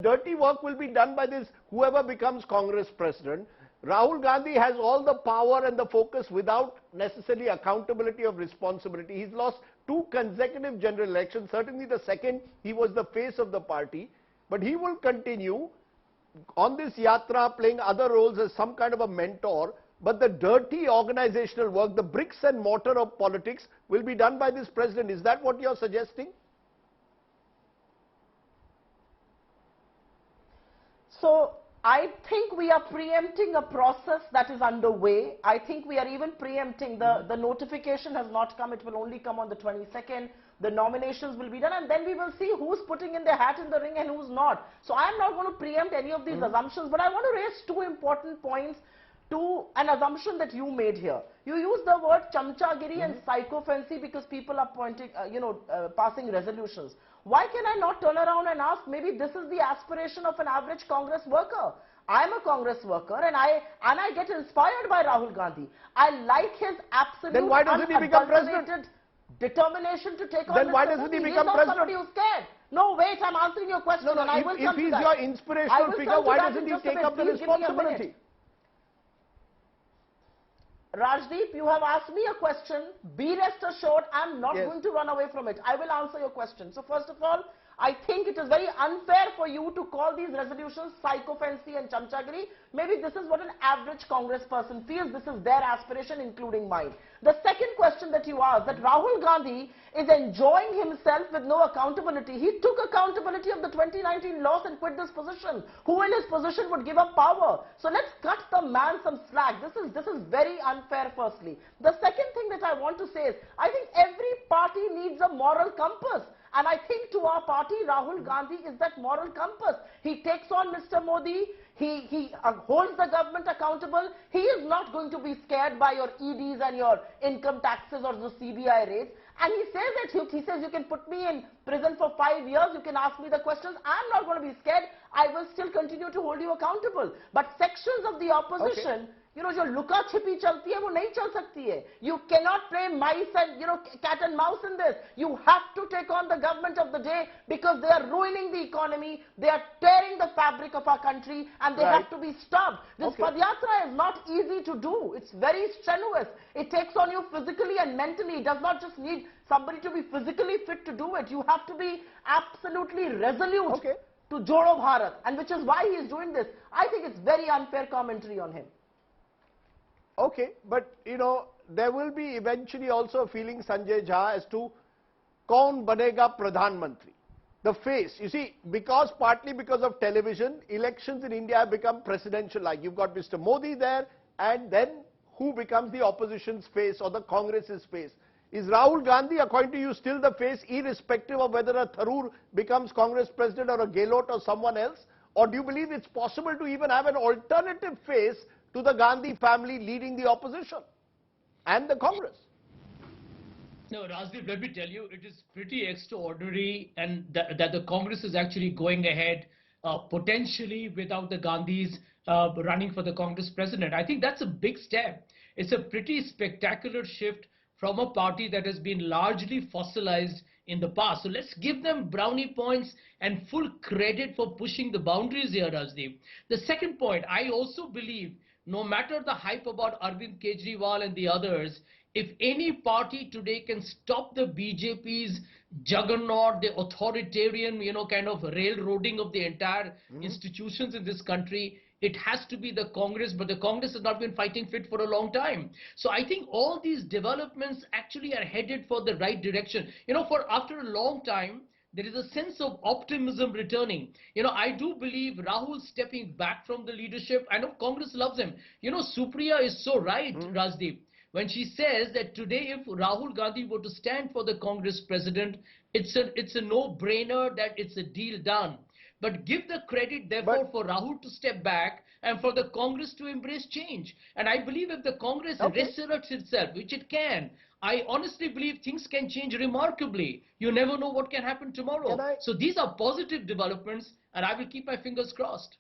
dirty work will be done by this, whoever becomes Congress president. Rahul Gandhi has all the power and the focus without necessarily accountability of responsibility. He's lost 2 consecutive general elections. Certainly the second, he was the face of the party. But he will continue on this yatra playing other roles as some kind of a mentor. But the dirty organizational work, the bricks and mortar of politics will be done by this president. Is that what you're suggesting? So I think we are preempting a process that is underway. I think we are even preempting the notification has not come. It will only come on the 22nd. The nominations will be done, and then we will see who's putting in their hat in the ring and who's not. So I'm not going to preempt any of these assumptions, but I want to raise 2 important points to an assumption that you made here. You use the word chamchagiri and psychophancy because people are pointing, passing resolutions. Why can I not turn around and ask, maybe this is the aspiration of an average Congress worker? I'm a Congress worker and I get inspired by Rahul Gandhi. I like his absolute then why doesn't he become president? Determination to take on Then why doesn't he become president? Somebody who's scared. No, wait, I'm answering your question. No, and I will if he's your inspirational figure, why doesn't he take up the responsibility? Rajdeep, you have asked me a question. Be rest assured, I'm not going to run away from it. I will answer your question. So first of all, I think it is very unfair for you to call these resolutions psychophancy and chamchagiri. Maybe this is what an average Congress person feels. This is their aspiration, including mine. The second question that you asked, that Rahul Gandhi is enjoying himself with no accountability. He took accountability of the 2019 loss and quit this position. Who in his position would give up power? So let's cut the man some slack. This is very unfair, firstly. The second thing that I want to say is, I think every party needs a moral compass. And I think to our party, Rahul Gandhi is that moral compass. He takes on Mr. Modi. He holds the government accountable. He is not going to be scared by your EDs and your income taxes or the CBI raids. And he says that he says you can put me in prison for 5 years. You can ask me the questions. I'm not going to be scared. I will still continue to hold you accountable. But sections of the opposition, जो लुका छिपी चलती है वो नहीं चल सकती है. You cannot play mice and cat and mouse in this. You have to take on the government of the day because they are ruining the economy. They are tearing the fabric of our country and they have to be stopped. This Padyatra is not easy to do. It's very strenuous. It takes on you physically and mentally. It does not just need somebody to be physically fit to do it. You have to be absolutely resolute to Jodo Bharat, and which is why he is doing this. I think it's very unfair commentary on him. Okay, but there will be eventually also a feeling, Sanjay Jha, as to kaun banega Pradhan Mantri. The face, you see, partly because of television, elections in India have become presidential-like. You've got Mr. Modi there, and then who becomes the opposition's face or the Congress's face? Is Rahul Gandhi, according to you, still the face, irrespective of whether a Tharoor becomes Congress president or a Gehlot or someone else? Or do you believe it's possible to even have an alternative face to the Gandhi family leading the opposition and the Congress? No, Rajdeep, let me tell you, it is pretty extraordinary and that the Congress is actually going ahead potentially without the Gandhis running for the Congress president. I think that's a big step. It's a pretty spectacular shift from a party that has been largely fossilized in the past. So let's give them brownie points and full credit for pushing the boundaries here, Rajdeep. The second point, I also believe no matter the hype about Arvind Kejriwal and the others, if any party today can stop the BJP's juggernaut, the authoritarian, kind of railroading of the entire institutions in this country, it has to be the Congress, but the Congress has not been fighting fit for a long time. So I think all these developments actually are headed for the right direction. After a long time, there is a sense of optimism returning. I do believe Rahul stepping back from the leadership. I know Congress loves him. Supriya is so right, Rajdeep, when she says that today if Rahul Gandhi were to stand for the Congress president, it's a no-brainer that it's a deal done. But give the credit, therefore, for Rahul to step back and for the Congress to embrace change. And I believe if the Congress resurrects itself, which it can, I honestly believe things can change remarkably. You never know what can happen tomorrow. So these are positive developments, and I will keep my fingers crossed.